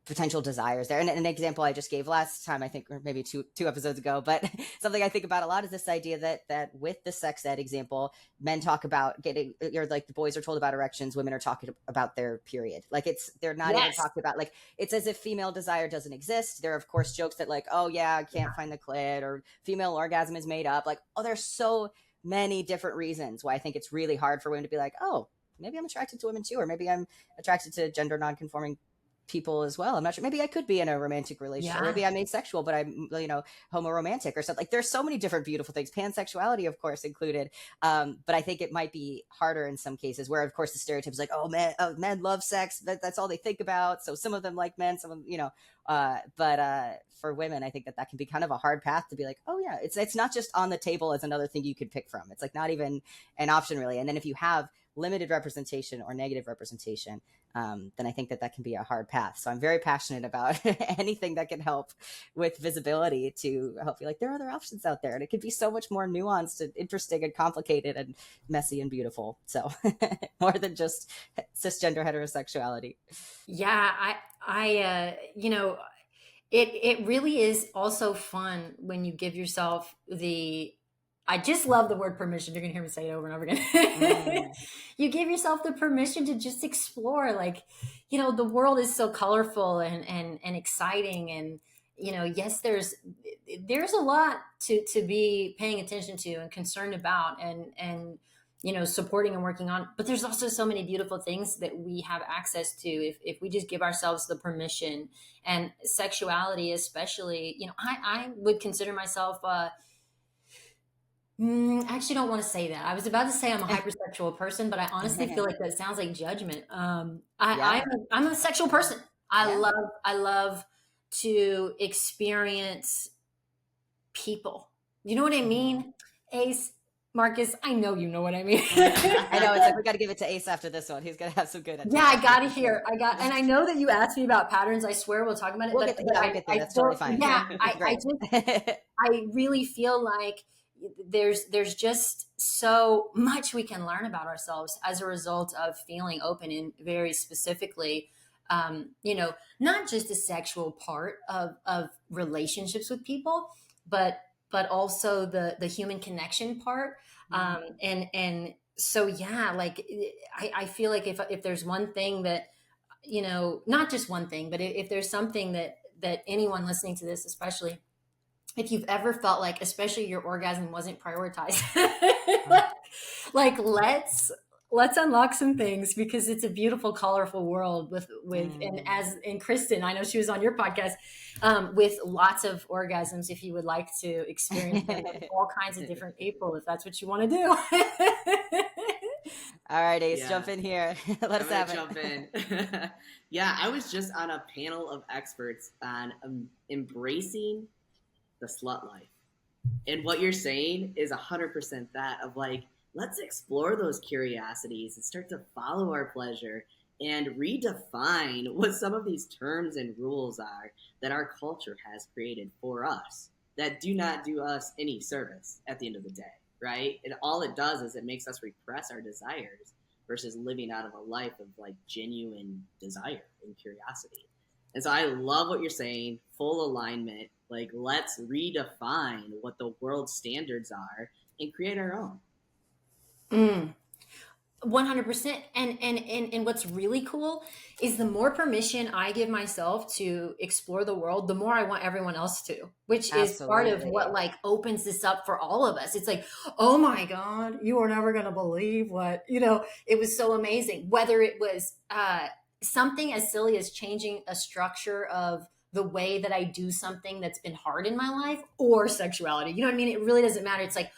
potential desires there. And an example I just gave last time, I think, or maybe two episodes ago, but something I think about a lot is this idea that with the sex ed example, men talk about getting, or like the boys are told about erections, women are talking about their period. Like they're not even talking about, like, it's as if female desire doesn't exist. There are of course jokes that like, oh yeah, I can't find the clit, or female orgasm is made up. Like, oh, there's so many different reasons why I think it's really hard for women to be like, oh, maybe I'm attracted to women too, or maybe I'm attracted to gender nonconforming people as well. I'm not sure. Maybe I could be in a romantic relationship. Or maybe I'm asexual, but I'm, homoromantic or something. Like, there's so many different beautiful things, pansexuality, of course, included. But I think it might be harder in some cases where, of course, the stereotype is like, oh, men love sex. That's all they think about. So some of them like men, some of them, but for women, I think that can be kind of a hard path to be like, oh yeah, it's not just on the table as another thing you could pick from. It's like not even an option really. And then if you have limited representation or negative representation, then I think that can be a hard path. So I'm very passionate about anything that can help with visibility to help you. Like, there are other options out there, and it could be so much more nuanced and interesting and complicated and messy and beautiful. So more than just cisgender heterosexuality. Yeah, it really is also fun when you give yourself I just love the word permission. You're going to hear me say it over and over again. You give yourself the permission to just explore. Like, the world is so colorful and exciting. And, yes, there's a lot to be paying attention to and concerned about and supporting and working on. But there's also so many beautiful things that we have access to if we just give ourselves the permission. And sexuality, especially, I would consider myself I actually don't want to say that. I was about to say I'm a hypersexual person, but I honestly feel like that sounds like judgment. I'm a sexual person. I love to experience people. You know what I mean? Ayce, Marqus, I know you know what I mean. I know, it's like we got to give it to Ayce after this one. He's gonna have some good. Yeah, I got to hear. And I know that you asked me about patterns. I swear we'll talk about it. We'll get there. That's totally fine. Yeah, I really feel like there's just so much we can learn about ourselves as a result of feeling open and very specifically, not just the sexual part of relationships with people, but also the human connection part. And so, yeah, like I feel like if there's one thing that, not just one thing, but if there's something that anyone listening to this, especially if you've ever felt like, especially your orgasm wasn't prioritized, like let's unlock some things, because it's a beautiful, colorful world with and Kristen, I know she was on your podcast, with lots of orgasms. If you would like to experience them with all kinds of different people, if that's what you want to do. All right, Ayce, jump in here. Let us have it. Jump in. Yeah, I was just on a panel of experts on embracing the slut life. And what you're saying is 100% that, of like, let's explore those curiosities and start to follow our pleasure and redefine what some of these terms and rules are that our culture has created for us that do not do us any service at the end of the day, right? And all it does is it makes us repress our desires versus living out of a life of like genuine desire and curiosity. And so I love what you're saying, full alignment. Like, let's redefine what the world standards are and create our own. 100%. And what's really cool is the more permission I give myself to explore the world, the more I want everyone else to, which is part of what like opens this up for all of us. It's like, oh my God, you are never going to believe what, it was so amazing. Whether it was something as silly as changing a structure of the way that I do something that's been hard in my life, or sexuality. You know what I mean? It really doesn't matter. It's like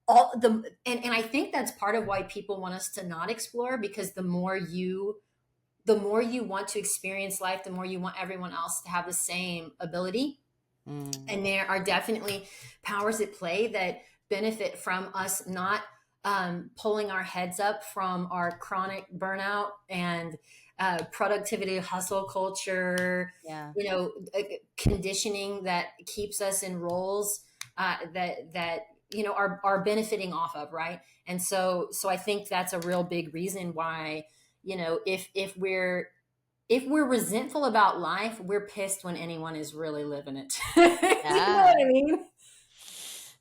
and I think that's part of why people want us to not explore, because the more you want to experience life, the more you want everyone else to have the same ability. And there are definitely powers at play that benefit from us not pulling our heads up from our chronic burnout and productivity, hustle culture, Yeah. conditioning that keeps us in roles that are benefiting off of, right? And so I think that's a real big reason why, if we're resentful about life, we're pissed when anyone is really living it. You know Yeah. what I mean?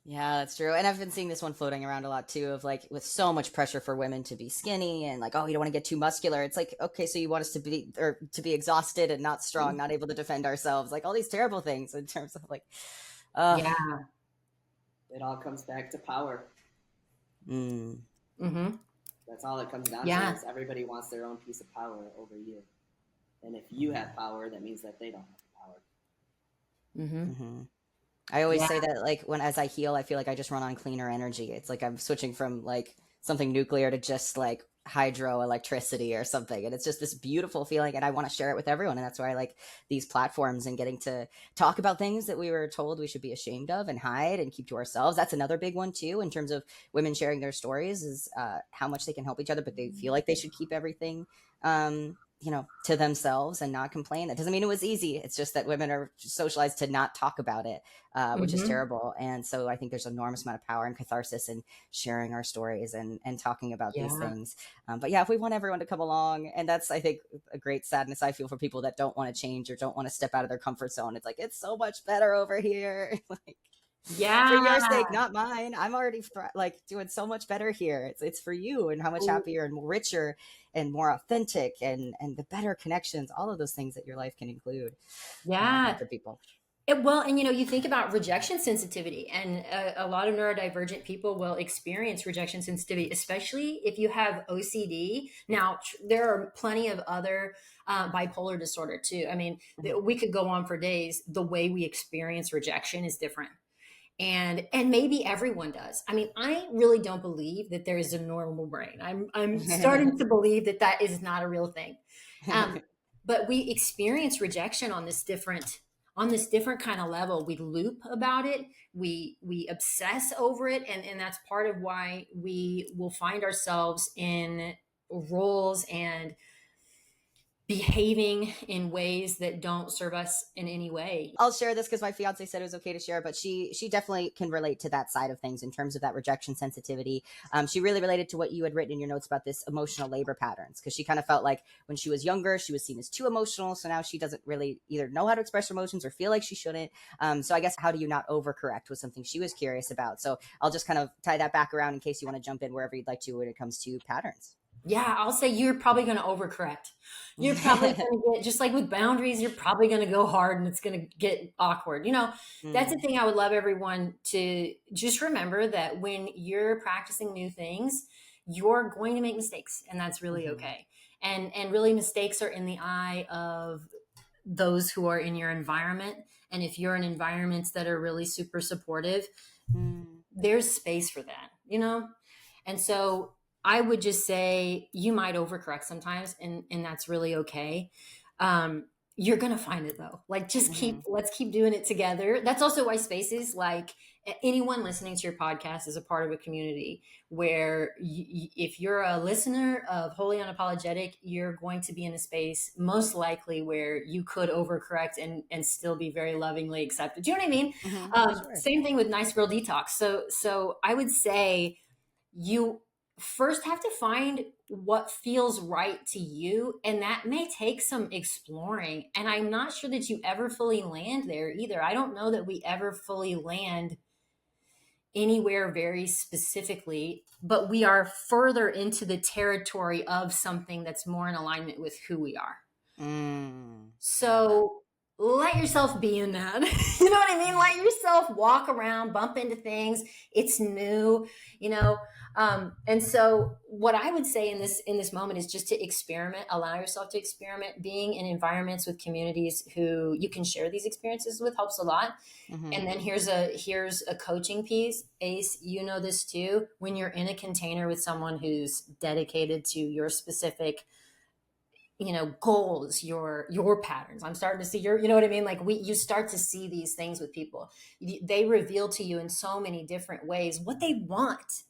Yeah, that's true. And I've been seeing this one floating around a lot too, of like with so much pressure for women to be skinny and like, oh, you don't want to get too muscular. It's like, okay, so you want us to be exhausted and not strong, not able to defend ourselves, like all these terrible things in terms of like, uh, Yeah. It all comes back to power. mm, Mm-hmm. That's all it comes down to Yeah. is everybody wants their own piece of power over you. And if you have power, that means that they don't have power. Mm-hmm. hmm I always Yeah. say that like as I heal, I feel like I just run on cleaner energy. It's like I'm switching from like something nuclear to just like hydroelectricity or something. And it's just this beautiful feeling. And I want to share it with everyone. And that's why I like these platforms and getting to talk about things that we were told we should be ashamed of and hide and keep to ourselves. That's another big one too, in terms of women sharing their stories, is how much they can help each other, but they feel like they should keep everything to themselves and not complain. That doesn't mean it was easy. It's just that women are socialized to not talk about it, which is Mm-hmm. terrible. And so I think there's an enormous amount of power and catharsis in sharing our stories and talking about these Yeah. things. But yeah, if we want everyone to come along, and that's, I think, a great sadness I feel for people that don't want to change or don't want to step out of their comfort zone. It's like, it's so much better over here. Like, for your Yeah. sake, not mine. I'm already like doing so much better here. It's for you, and how much happier and richer and more authentic and the better connections, all of those things that your life can include. I think Yeah. for people. Well, and you think about rejection sensitivity, and a lot of neurodivergent people will experience rejection sensitivity, especially if you have OCD. Now, there are plenty of other bipolar disorder too. I mean, Mhm. we could go on for days. The way we experience rejection is different. And maybe everyone does. I mean, I really don't believe that there is a normal brain. I'm starting to believe that that is not a real thing. Um, but we experience rejection on this different kind of level. We loop about it. We obsess over it, and that's part of why we will find ourselves in roles and behaving in ways that don't serve us in any way. I'll share this because my fiance said it was okay to share, but she definitely can relate to that side of things in terms of that rejection sensitivity. She really related to what you had written in your notes about this emotional labor patterns, because she kind of felt like when she was younger, she was seen as too emotional. So now she doesn't really either know how to express her emotions or feel like she shouldn't. So I guess, how do you not overcorrect was something she was curious about. So I'll just kind of tie that back around in case you want to jump in wherever you'd like to when it comes to patterns. Yeah, I'll say you're probably going to overcorrect. You're probably going to get, just like with boundaries, you're probably going to go hard and it's going to get awkward. That's the Mm, thing I would love everyone to just remember, that when you're practicing new things, you're going to make mistakes, and that's really mhm, okay. And really, mistakes are in the eye of those who are in your environment. And if you're in environments that are really super supportive, mm, there's space for that. And so I would just say you might overcorrect sometimes, and that's really okay. You're gonna find it though. Like, just mhm. let's keep doing it together. That's also why spaces like anyone listening to your podcast is a part of a community where if you're a listener of Holy Unapologetic, you're going to be in a space most likely where you could overcorrect and still be very lovingly accepted. Do you know what I mean? For sure. Same thing with Nice Girl Detox. So I would say you first have to find what feels right to you, and that may take some exploring, and I'm not sure that you ever fully land there either. I don't know that we ever fully land anywhere very specifically, but we are further into the territory of something that's more in alignment with who we are. Love that. So let yourself be in that. You know what I mean? Let yourself walk around, bump into things. It's new, you know. And so what I would say in this moment is just to experiment, allow yourself to experiment. Being in environments with communities who you can share these experiences with helps a lot. Mhm. And then here's a coaching piece. Ace, you know this too. When you're in a container with someone who's dedicated to your specific goals, your patterns, I'm starting to see you know what I mean, like you start to see these things with people. They reveal to you in so many different ways what they want.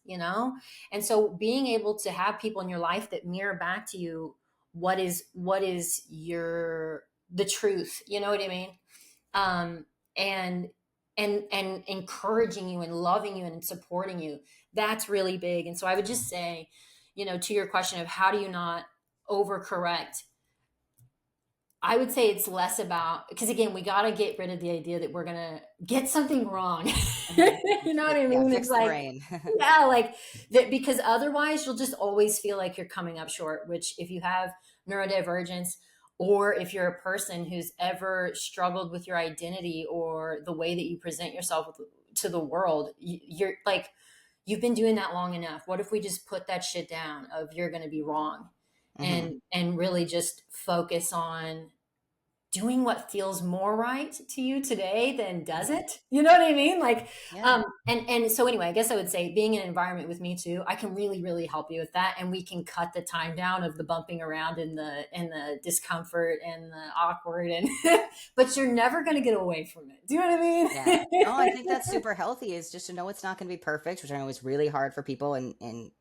And so being able to have people in your life that mirror back to you the truth, you know what I mean? And encouraging you and loving you and supporting you. That's really big. And so I would just say, to your question of how do you not overcorrect, I would say it's less about, because again, we got to get rid of the idea that we're going to get something wrong. You know what I mean? Fix It's the like, brain. yeah, like that, because otherwise you'll just always feel like you're coming up short, which if you have neurodivergence, or if you're a person who's ever struggled with your identity or the way that you present yourself to the world, you're like, you've been doing that long enough. What if we just put that shit down of you're going to be wrong, and really just focus on doing what feels more right to you today than does it? You know what I mean? Like, Yeah. and so anyway, I guess I would say being in an environment with me too, I can really, really help you with that. And we can cut the time down of the bumping around and the discomfort and the awkward but you're never going to get away from it. Do you know what I mean? Yeah. Oh, I think that's super healthy, is just to know it's not going to be perfect, which I know is really hard for people in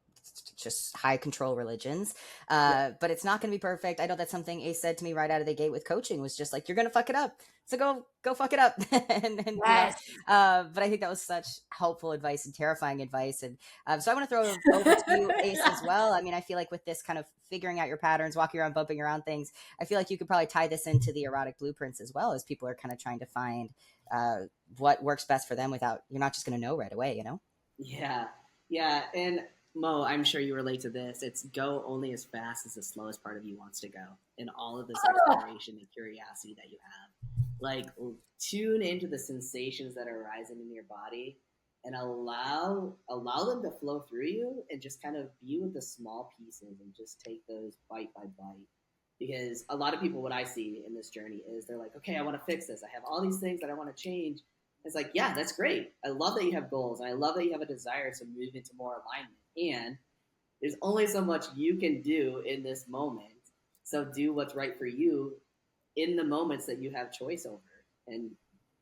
just high control religions. But it's not going to be perfect. I know that's something Ace said to me right out of the gate with coaching, was just like, you're going to fuck it up. So go fuck it up. and Yes. but I think that was such helpful advice and terrifying advice. And so I want to throw over to you, Ace, as well. I mean, I feel like with this kind of figuring out your patterns, walking around, bumping around things, I feel like you could probably tie this into the erotic blueprints as well, as people are kind of trying to find what works best for them without, you're not just going to know right away, Yeah. Yeah. And Mo, I'm sure you relate to this. It's go only as fast as the slowest part of you wants to go in all of this exploration and curiosity that you have. Like, tune into the sensations that are arising in your body and allow them to flow through you, and just kind of be with the small pieces and just take those bite by bite. Because a lot of people, what I see in this journey is they're like, okay, I want to fix this. I have all these things that I want to change. It's like, yeah, that's great. I love that you have goals, and I love that you have a desire to move into more alignment. And there's only so much you can do in this moment. So do what's right for you in the moments that you have choice over. And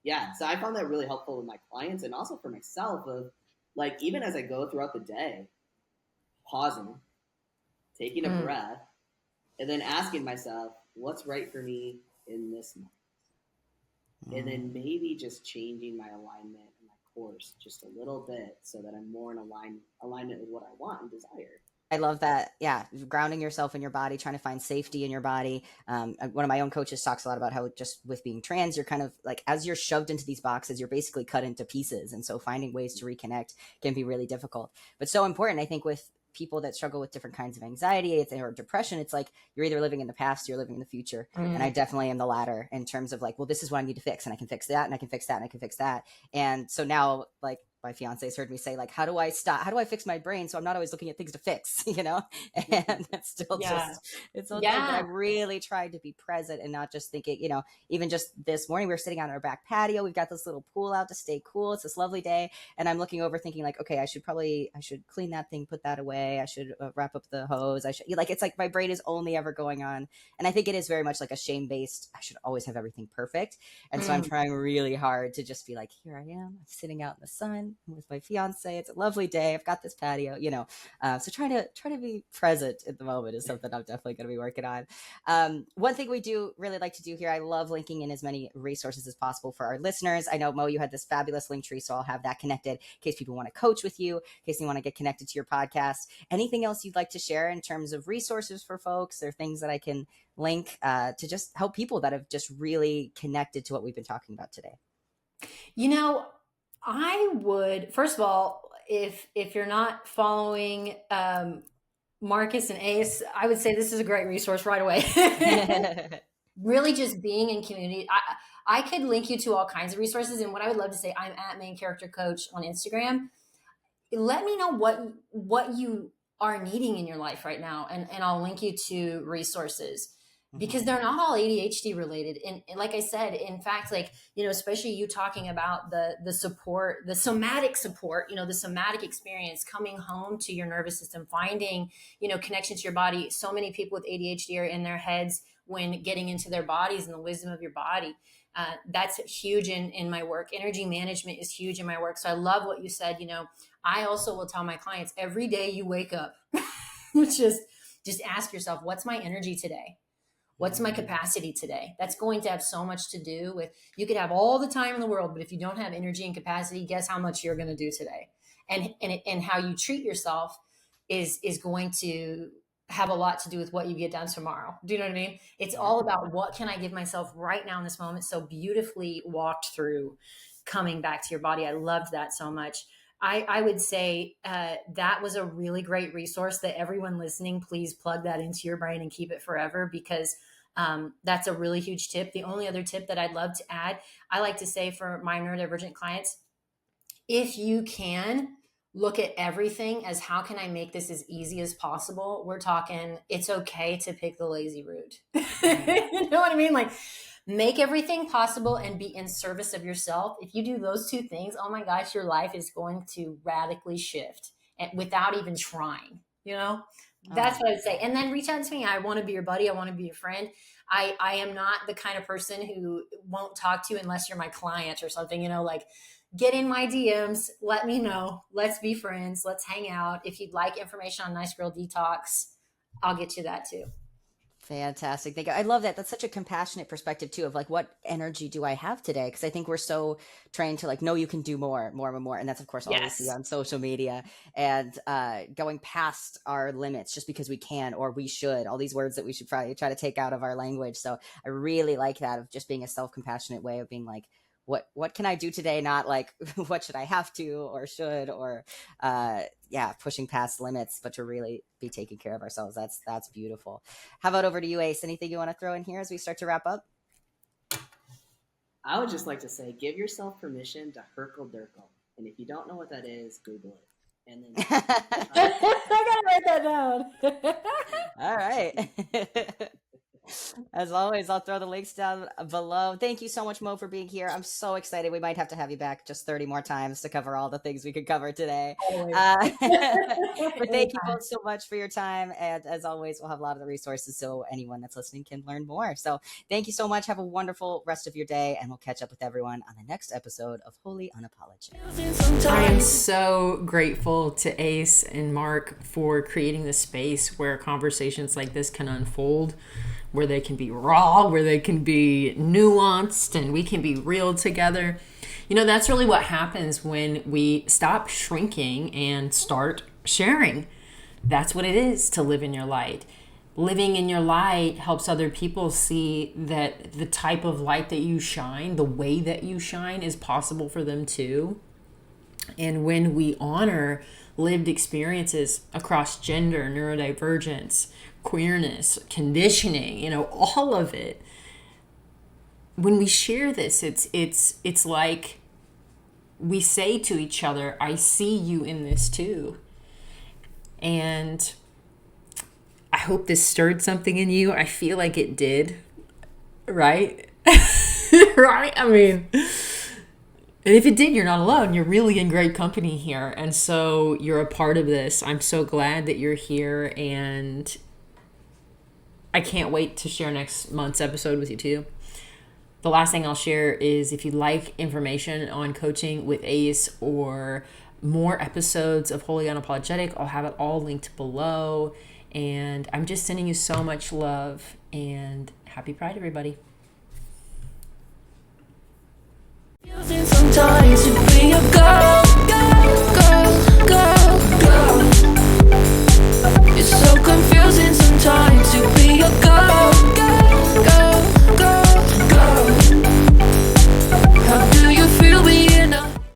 yeah, so I found that really helpful with my clients, and also for myself, of like, even as I go throughout the day, pausing, taking a breath, and then asking myself, what's right for me in this moment? And then maybe just changing my alignment and my course just a little bit, so that I'm more in alignment with what I want and desire. I love that. Yeah. Grounding yourself in your body, trying to find safety in your body. One of my own coaches talks a lot about how, just with being trans, you're kind of like, as you're shoved into these boxes, you're basically cut into pieces. And so finding ways to reconnect can be really difficult, but so important. I think with people that struggle with different kinds of anxiety or depression, it's like, you're either living in the past or you're living in the future. And I definitely am the latter, in terms of like, well, this is what I need to fix, and I can fix that, and I can fix that, and I can fix that. And so now, like, my fiance has heard me say, like, how do I fix my brain so I'm not always looking at things to fix, and that's still it's still thing, but I've really tried to be present and not just thinking, even just this morning, we were sitting on our back patio. We've got this little pool out to stay cool. It's this lovely day. And I'm looking over thinking like, okay, I should clean that thing, put that away. I should wrap up the hose. It's like my brain is only ever going on. And I think it is very much like a shame-based, I should always have everything perfect. And so I'm trying really hard to just be like, here I am, I'm sitting out in the sun with my fiance. It's a lovely day. I've got this patio, so trying to be present at the moment is something I'm definitely going to be working on. One thing we do really like to do here, I love linking in as many resources as possible for our listeners. I know, Mo, you had this fabulous link tree, so I'll have that connected in case people want to coach with you, in case you want to get connected to your podcast. Anything else you'd like to share in terms of resources for folks, or things that I can link to just help people that have just really connected to what we've been talking about today? I would, first of all, if you're not following Marqus and Ayce, I would say this is a great resource right away. Really just being in community. I could link you to all kinds of resources. And what I would love to say, I'm at Main Character Coach on Instagram. Let me know what you are needing in your life right now. And I'll link you to resources, because they're not all ADHD related. And like I said, in fact, like, especially you talking about the support, the somatic support, the somatic experience, coming home to your nervous system, finding, connection to your body. So many people with ADHD are in their heads when getting into their bodies and the wisdom of your body. That's huge in my work. Energy management is huge in my work. So I love what you said. I also will tell my clients, every day you wake up, just just ask yourself, what's my energy today? What's my capacity today? That's going to have so much to do with, you could have all the time in the world, but if you don't have energy and capacity, guess how much you're going to do today? And how you treat yourself is going to have a lot to do with what you get done tomorrow. Do you know what I mean? It's all about, what can I give myself right now in this moment? So beautifully walked through coming back to your body. I loved that so much. I would say that was a really great resource that everyone listening, please plug that into your brain and keep it forever, because that's a really huge tip. The only other tip that I'd love to add, I like to say for my neurodivergent clients, if you can look at everything as, how can I make this as easy as possible? We're talking, it's okay to pick the lazy route. You know what I mean? Like, make everything possible and be in service of yourself. If you do those two things, oh my gosh, your life is going to radically shift, and without even trying, you know? That's what I would say. And then reach out to me. I want to be your buddy. I want to be your friend. I am not the kind of person who won't talk to you unless you're my client or something, you know, like, get in my DMs, let me know. Let's be friends. Let's hang out. If you'd like information on Nice Girl Detox, I'll get you that too. Fantastic. Thank you. I love that. That's such a compassionate perspective too, of like, what energy do I have today? Because I think we're so trained to like, no, you can do more. And that's of course all we see on social media, and going past our limits just because we can, or we should, all these words that we should probably try to take out of our language. So I really like that, of just being a self-compassionate way of being like, what can I do today? Not like, what should I have to or should, or pushing past limits, but to really be taking care of ourselves. That's beautiful. How about over to you, Ayce? Anything you want to throw in here as we start to wrap up? I would just like to say, give yourself permission to herkle-durkle. And if you don't know what that is, Google it. And then I gotta write that down. All right. As always, I'll throw the links down below. Thank you so much, Mo, for being here. I'm so excited. We might have to have you back just 30 more times to cover all the things we could cover today. But thank you both so much for your time. And as always, we'll have a lot of the resources so anyone that's listening can learn more. So thank you so much. Have a wonderful rest of your day, and we'll catch up with everyone on the next episode of Holy Unapologetic. I am so grateful to Ayce and Mark for creating the space where conversations like this can unfold, where they can be raw, where they can be nuanced, and we can be real together. You know, that's really what happens when we stop shrinking and start sharing. That's what it is to live in your light. Living in your light helps other people see that the type of light that you shine, the way that you shine, is possible for them too. And when we honor lived experiences across gender, neurodivergence, queerness, conditioning, you know, all of it, when we share this, it's like we say to each other, I see you in this too. And I hope this stirred something in you. I feel like it did, right? Right? I mean, and if it did, you're not alone. You're really in great company here. And so you're a part of this. I'm so glad that you're here, and I can't wait to share next month's episode with you too. The last thing I'll share is, if you'd like information on coaching with Ayce or more episodes of Holy Unapologetic, I'll have it all linked below. And I'm just sending you so much love, and happy Pride, everybody. Sometimes